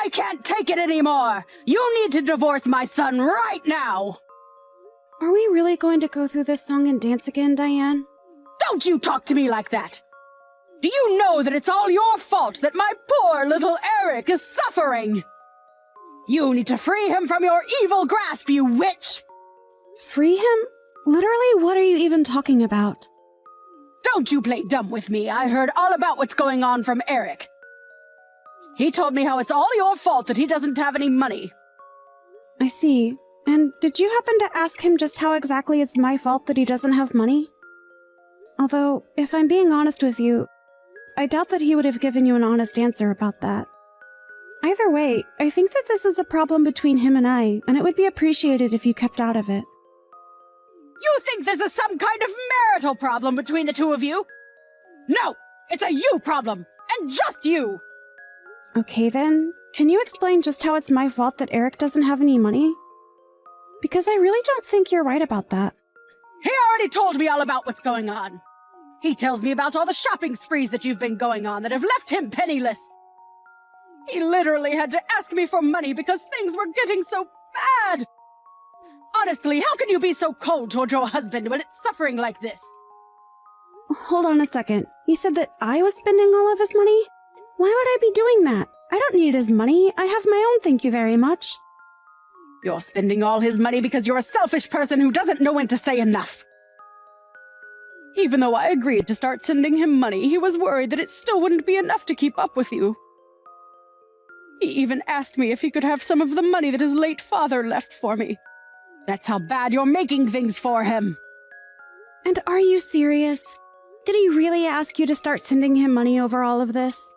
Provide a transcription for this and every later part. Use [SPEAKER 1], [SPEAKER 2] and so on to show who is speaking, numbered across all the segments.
[SPEAKER 1] I can't take it anymore! You need to divorce my son right now!
[SPEAKER 2] Are we really going to go through this song and dance again, Diane?
[SPEAKER 1] Don't you talk to me like that! Do you know that it's all your fault that my poor little Eric is suffering? You need to free him from your evil grasp, you witch!
[SPEAKER 2] Free him? Literally, what are you even talking about?
[SPEAKER 1] Don't you play dumb with me. I heard all about what's going on from Eric. He told me how it's all your fault that he doesn't have any money.
[SPEAKER 2] I see. And did you happen to ask him just how exactly it's my fault that he doesn't have money? Although, if I'm being honest with you, I doubt that he would have given you an honest answer about that. Either way, I think that this is a problem between him and it would be appreciated if you kept out of it.
[SPEAKER 1] You think this is some kind of marital problem between the two of you? No! It's a you problem! And just you!
[SPEAKER 2] Okay then, can you explain just how it's my fault that Eric doesn't have any money? Because I really don't think you're right about that.
[SPEAKER 1] He already told me all about what's going on. He tells me about all the shopping sprees that you've been going on that have left him penniless. He literally had to ask me for money because things were getting so bad. Honestly, how can you be so cold toward your husband when it's suffering like this?
[SPEAKER 2] Hold on a second. You said that I was spending all of his money? Why would I be doing that? I don't need his money. I have my own, thank you very much.
[SPEAKER 1] You're spending all his money because you're a selfish person who doesn't know when to say enough. Even though I agreed to start sending him money, he was worried that it still wouldn't be enough to keep up with you. He even asked me if he could have some of the money that his late father left for me. That's how bad you're making things for him.
[SPEAKER 2] And are you serious? Did he really ask you to start sending him money over all of this?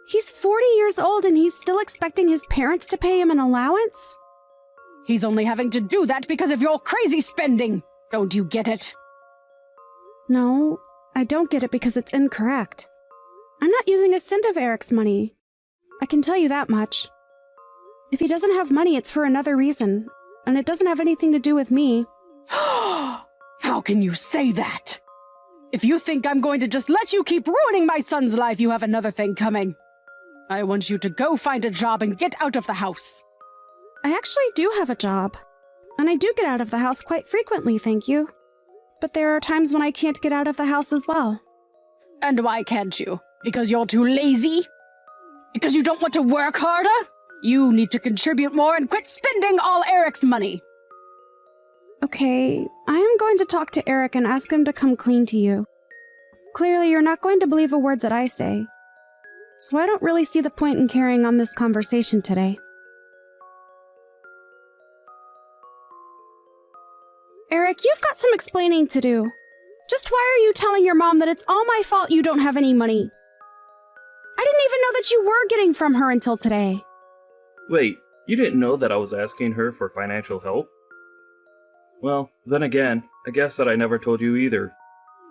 [SPEAKER 2] He's 40 years old and he's still expecting his parents to pay him an allowance?
[SPEAKER 1] He's only having to do that because of your crazy spending. Don't you get it?
[SPEAKER 2] No, I don't get it because it's incorrect. I'm not using a cent of Eric's money. I can tell you that much. If he doesn't have money, it's for another reason, and it doesn't have anything to do with me.
[SPEAKER 1] How can you say that? If you think I'm going to just let you keep ruining my son's life, you have another thing coming. I want you to go find a job and get out of the house.
[SPEAKER 2] I actually do have a job, and I do get out of the house quite frequently, thank you. But there are times when I can't get out of the house as well.
[SPEAKER 1] And why can't you? Because you're too lazy? Because you don't want to work harder? You need to contribute more and quit spending all Eric's money.
[SPEAKER 2] Okay, I am going to talk to Eric and ask him to come clean to you. Clearly, you're not going to believe a word that I say. So I don't really see the point in carrying on this conversation today. Eric, you've got some explaining to do. Just why are you telling your mom that it's all my fault you don't have any money? I didn't even know that you were getting from her until today.
[SPEAKER 3] Wait, you didn't know that I was asking her for financial help? Well, then again, I guess that I never told you either.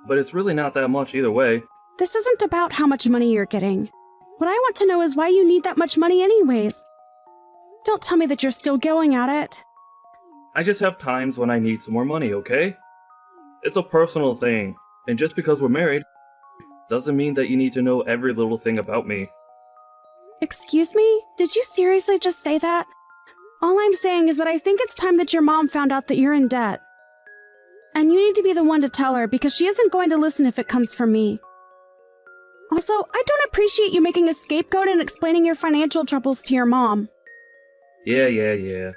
[SPEAKER 3] But it's really not that much either way.
[SPEAKER 2] This isn't about how much money you're getting. What I want to know is why you need that much money anyways. Don't tell me that you're still going at it.
[SPEAKER 3] I just have times when I need some more money, okay? It's a personal thing, and just because we're married, doesn't mean that you need to know every little thing about me.
[SPEAKER 2] Excuse me? Did you seriously just say that? All I'm saying is that I think it's time that your mom found out that you're in debt. And you need to be the one to tell her because she isn't going to listen if it comes from me. Also, I don't appreciate you making a scapegoat and explaining your financial troubles to your mom.
[SPEAKER 3] Yeah.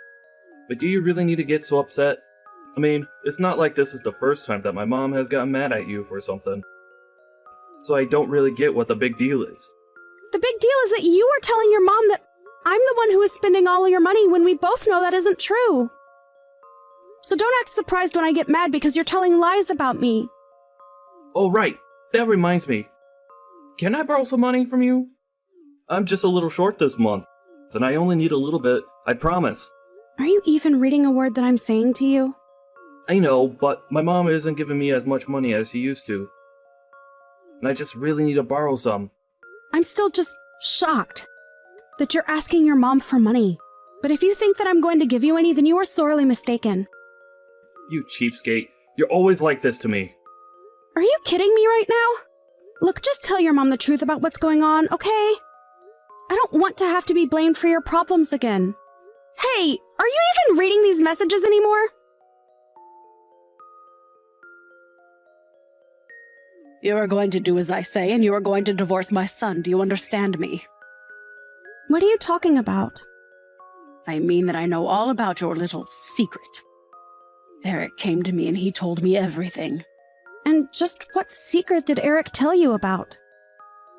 [SPEAKER 3] But do you really need to get so upset? I mean, it's not like this is the first time that my mom has gotten mad at you for something. So I don't really get what the big deal is.
[SPEAKER 2] The big deal is that you are telling your mom that I'm the one who is spending all of your money when we both know that isn't true. So don't act surprised when I get mad because you're telling lies about me.
[SPEAKER 3] Oh right, that reminds me. Can I borrow some money from you? I'm just a little short this month, and I only need a little bit, I promise.
[SPEAKER 2] Are you even reading a word that I'm saying to you?
[SPEAKER 3] I know, but my mom isn't giving me as much money as she used to. And I just really need to borrow some.
[SPEAKER 2] I'm still just shocked that you're asking your mom for money. But if you think that I'm going to give you any, then you are sorely mistaken.
[SPEAKER 3] You cheapskate. You're always like this to me.
[SPEAKER 2] Are you kidding me right now? Look, just tell your mom the truth about what's going on, okay? I don't want to have to be blamed for your problems again. Hey, are you even reading these messages anymore?
[SPEAKER 1] You are going to do as I say, and you are going to divorce my son. Do you understand me?
[SPEAKER 2] What are you talking about?
[SPEAKER 1] I mean that I know all about your little secret. Eric came to me and he told me everything.
[SPEAKER 2] And just what secret did Eric tell you about?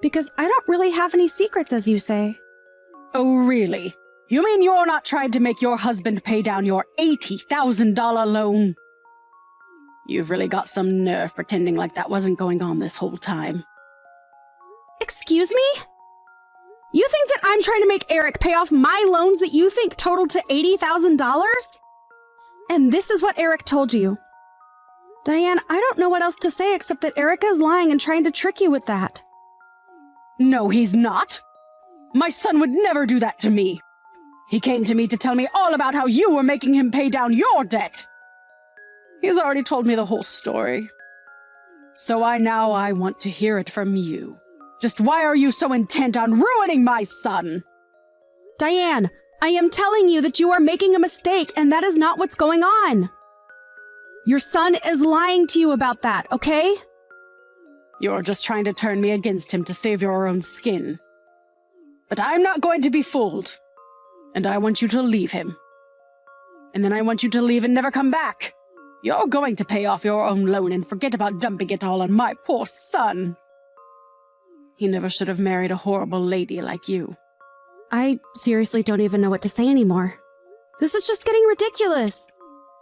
[SPEAKER 2] Because I don't really have any secrets, as you say.
[SPEAKER 1] Oh, really? You mean you're not trying to make your husband pay down your $80,000 loan? You've really got some nerve pretending like that wasn't going on this whole time.
[SPEAKER 2] Excuse me? You think that I'm trying to make Eric pay off my loans that you think totaled to $80,000? And this is what Eric told you. Diane, I don't know what else to say except that Eric is lying and trying to trick you with that.
[SPEAKER 1] No, he's not. My son would never do that to me. He came to me to tell me all about how you were making him pay down your debt. He's already told me the whole story. So I want to hear it from you. Just why are you so intent on ruining my son?
[SPEAKER 2] Diane, I am telling you that you are making a mistake and that is not what's going on. Your son is lying to you about that, okay?
[SPEAKER 1] You're just trying to turn me against him to save your own skin. But I'm not going to be fooled. And I want you to leave him. And then I want you to leave and never come back. You're going to pay off your own loan and forget about dumping it all on my poor son. He never should have married a horrible lady like you.
[SPEAKER 2] I seriously don't even know what to say anymore. This is just getting ridiculous.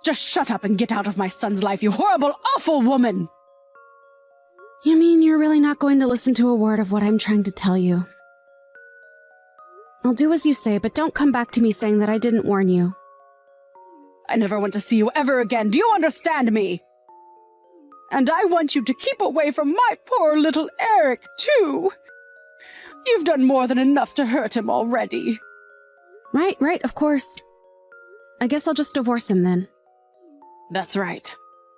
[SPEAKER 1] Just shut up and get out of my son's life, you horrible, awful woman!
[SPEAKER 2] You mean you're really not going to listen to a word of what I'm trying to tell you? I'll do as you say, but don't come back to me saying that I didn't warn you.
[SPEAKER 1] I never want to see you ever again. Do you understand me? And I want you to keep away from my poor little Eric, too. You've done more than enough to hurt him already.
[SPEAKER 2] Right, of course. I guess I'll just divorce him then.
[SPEAKER 1] That's right.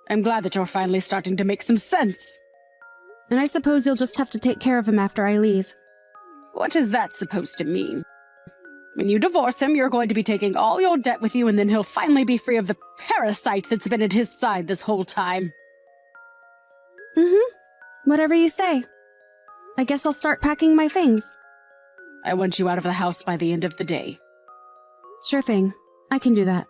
[SPEAKER 1] I'm glad that you're finally starting to make some sense.
[SPEAKER 2] And I suppose you'll just have to take care of him after I leave.
[SPEAKER 1] What is that supposed to mean? When you divorce him, you're going to be taking all your debt with you, and then he'll finally be free of the parasite that's been at his side this whole time.
[SPEAKER 2] Whatever you say. I guess I'll start packing my things.
[SPEAKER 1] I want you out of the house by the end of the day.
[SPEAKER 2] Sure thing. I can do that.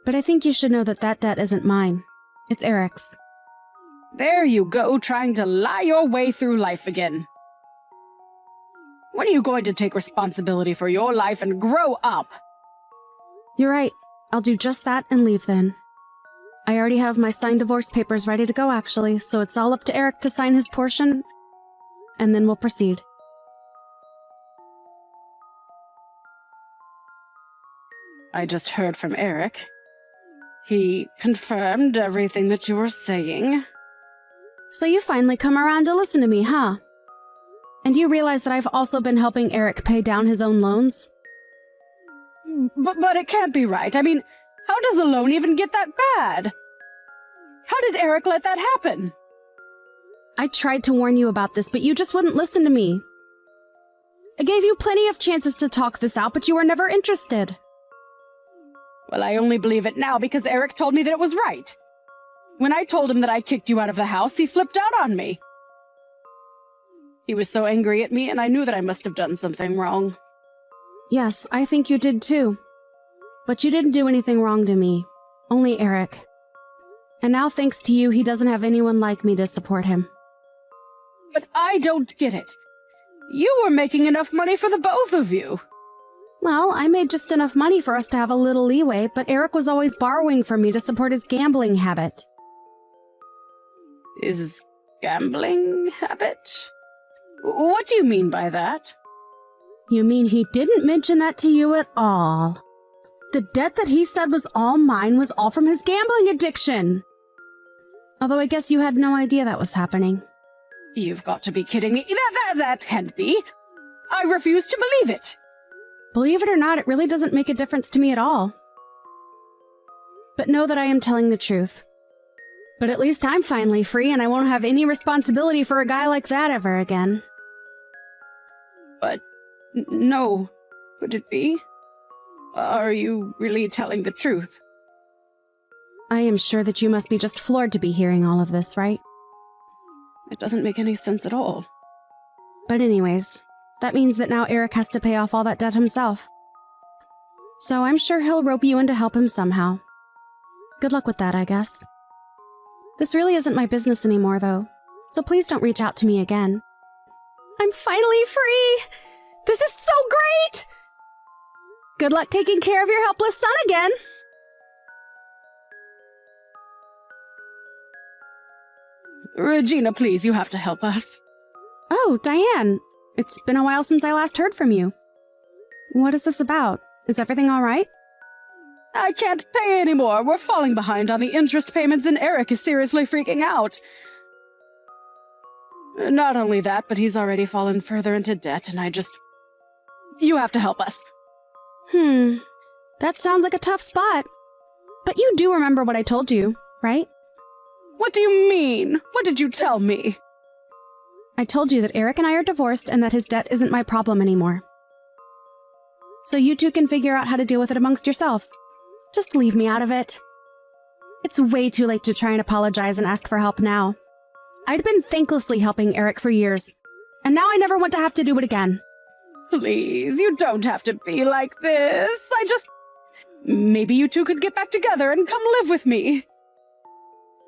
[SPEAKER 2] But I think you should know that that debt isn't mine. It's Eric's.
[SPEAKER 1] There you go, trying to lie your way through life again. When are you going to take responsibility for your life and grow up?
[SPEAKER 2] You're right. I'll do just that and leave then. I already have my signed divorce papers ready to go, actually, so it's all up to Eric to sign his portion, and then we'll proceed.
[SPEAKER 1] I just heard from Eric. He confirmed everything that you were saying.
[SPEAKER 2] So you finally come around to listen to me, huh? And you realize that I've also been helping Eric pay down his own loans?
[SPEAKER 1] But it can't be right. I mean, how does a loan even get that bad? How did Eric let that happen?
[SPEAKER 2] I tried to warn you about this, but you just wouldn't listen to me. I gave you plenty of chances to talk this out, but you were never interested.
[SPEAKER 1] Well, I only believe it now because Eric told me that it was right. When I told him that I kicked you out of the house, he flipped out on me. He was so angry at me, and I knew that I must have done something wrong.
[SPEAKER 2] Yes, I think you did too. But you didn't do anything wrong to me. Only Eric. And now, thanks to you, he doesn't have anyone like me to support him.
[SPEAKER 1] But I don't get it. You were making enough money for the both of you.
[SPEAKER 2] Well, I made just enough money for us to have a little leeway, but Eric was always borrowing from me to support his gambling habit.
[SPEAKER 1] His gambling habit? What do you mean by that?
[SPEAKER 2] You mean he didn't mention that to you at all? The debt that he said was all mine was all from his gambling addiction. Although I guess you had no idea that was happening.
[SPEAKER 1] You've got to be kidding me. That can't be. I refuse to believe it.
[SPEAKER 2] Believe it or not, it really doesn't make a difference to me at all. But know that I am telling the truth. But at least I'm finally free and I won't have any responsibility for a guy like that ever again.
[SPEAKER 1] But No. Could it be? Are you really telling the truth?
[SPEAKER 2] I am sure that you must be just floored to be hearing all of this, right?
[SPEAKER 1] It doesn't make any sense at all.
[SPEAKER 2] But anyways, that means that now Eric has to pay off all that debt himself. So I'm sure he'll rope you in to help him somehow. Good luck with that, I guess. This really isn't my business anymore, though, so please don't reach out to me again. I'm finally free! This is so great! Good luck taking care of your helpless son again!
[SPEAKER 1] Regina, please, you have to help us.
[SPEAKER 2] Oh, Diane! It's been a while since I last heard from you. What is this about? Is everything all right?
[SPEAKER 1] I can't pay anymore. We're falling behind on the interest payments and Eric is seriously freaking out. Not only that, but he's already fallen further into debt and You have to help us.
[SPEAKER 2] That sounds like a tough spot. But you do remember what I told you, right?
[SPEAKER 1] What do you mean? What did you tell me?
[SPEAKER 2] I told you that Eric and I are divorced and that his debt isn't my problem anymore. So you two can figure out how to deal with it amongst yourselves. Just leave me out of it. It's way too late to try and apologize and ask for help now. I'd been thanklessly helping Eric for years, and now I never want to have to do it again.
[SPEAKER 1] Please, you don't have to be like this. Maybe you two could get back together and come live with me.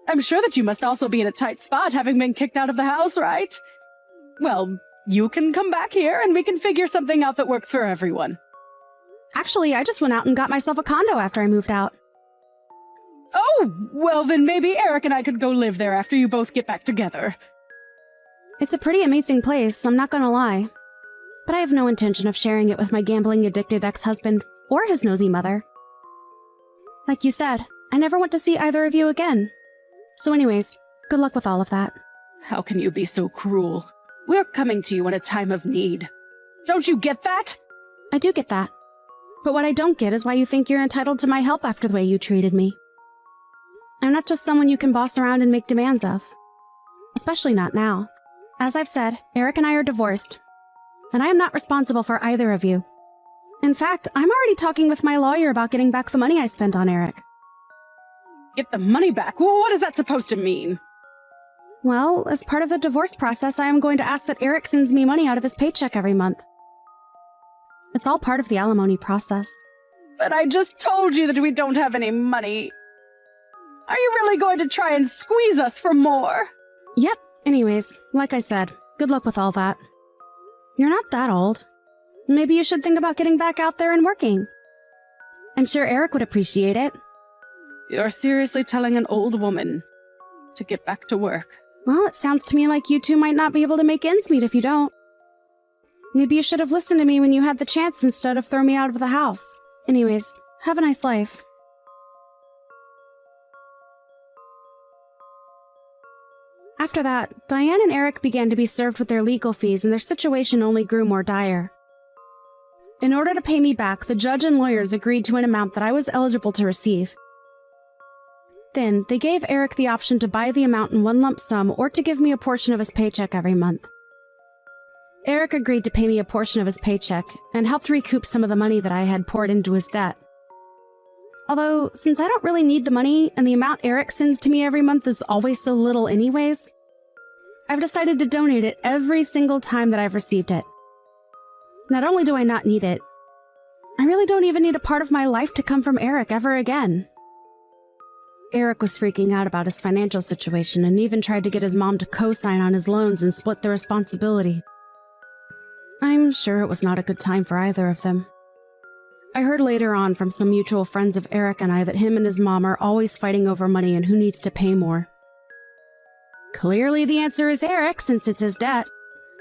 [SPEAKER 1] I'm sure that you must also be in a tight spot having been kicked out of the house, right? Well, you can come back here and we can figure something out that works for everyone.
[SPEAKER 2] Actually, I just went out and got myself a condo after I moved out.
[SPEAKER 1] Oh, well then maybe Eric and I could go live there after you both get back together.
[SPEAKER 2] It's a pretty amazing place, I'm not gonna lie. But I have no intention of sharing it with my gambling-addicted ex-husband or his nosy mother. Like you said, I never want to see either of you again. So anyways, good luck with all of that.
[SPEAKER 1] How can you be so cruel? We're coming to you in a time of need. Don't you get that?
[SPEAKER 2] I do get that. But what I don't get is why you think you're entitled to my help after the way you treated me. I'm not just someone you can boss around and make demands of. Especially not now. As I've said, Eric and I are divorced. And I am not responsible for either of you. In fact, I'm already talking with my lawyer about getting back the money I spent on Eric.
[SPEAKER 1] Get the money back? What is that supposed to mean?
[SPEAKER 2] Well, as part of the divorce process, I am going to ask that Eric sends me money out of his paycheck every month. It's all part of the alimony process.
[SPEAKER 1] But I just told you that we don't have any money. Are you really going to try and squeeze us for more?
[SPEAKER 2] Yep. Anyways, like I said, good luck with all that. You're not that old. Maybe you should think about getting back out there and working. I'm sure Eric would appreciate it.
[SPEAKER 1] You're seriously telling an old woman to get back to work?
[SPEAKER 2] Well, it sounds to me like you two might not be able to make ends meet if you don't. Maybe you should have listened to me when you had the chance instead of throw me out of the house. Anyways, have a nice life. After that, Diane and Eric began to be served with their legal fees and their situation only grew more dire. In order to pay me back, the judge and lawyers agreed to an amount that I was eligible to receive. Then, they gave Eric the option to buy the amount in one lump sum or to give me a portion of his paycheck every month. Eric agreed to pay me a portion of his paycheck and helped recoup some of the money that I had poured into his debt. Although, since I don't really need the money and the amount Eric sends to me every month is always so little anyways, I've decided to donate it every single time that I've received it. Not only do I not need it, I really don't even need a part of my life to come from Eric ever again. Eric was freaking out about his financial situation and even tried to get his mom to co-sign on his loans and split the responsibility. I'm sure it was not a good time for either of them. I heard later on from some mutual friends of Eric and I that him and his mom are always fighting over money and who needs to pay more. Clearly the answer is Eric, since it's his debt.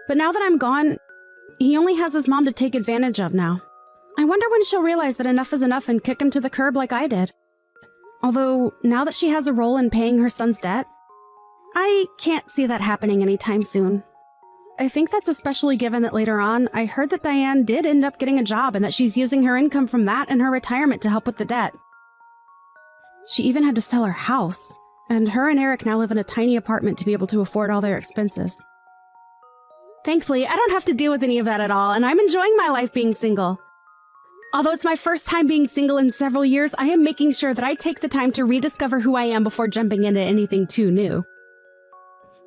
[SPEAKER 2] But now that I'm gone, he only has his mom to take advantage of now. I wonder when she'll realize that enough is enough and kick him to the curb like I did. Although, now that she has a role in paying her son's debt, I can't see that happening anytime soon. I think that's especially given that later on, I heard that Diane did end up getting a job and that she's using her income from that and her retirement to help with the debt. She even had to sell her house, and her and Eric now live in a tiny apartment to be able to afford all their expenses. Thankfully, I don't have to deal with any of that at all, and I'm enjoying my life being single. Although it's my first time being single in several years, I am making sure that I take the time to rediscover who I am before jumping into anything too new.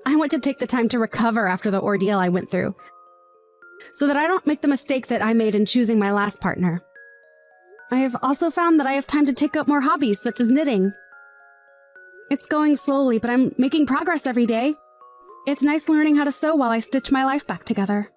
[SPEAKER 2] I want to take the time to recover after the ordeal I went through, so that I don't make the mistake that I made in choosing my last partner. I have also found that I have time to take up more hobbies, such as knitting. It's going slowly, but I'm making progress every day. It's nice learning how to sew while I stitch my life back together.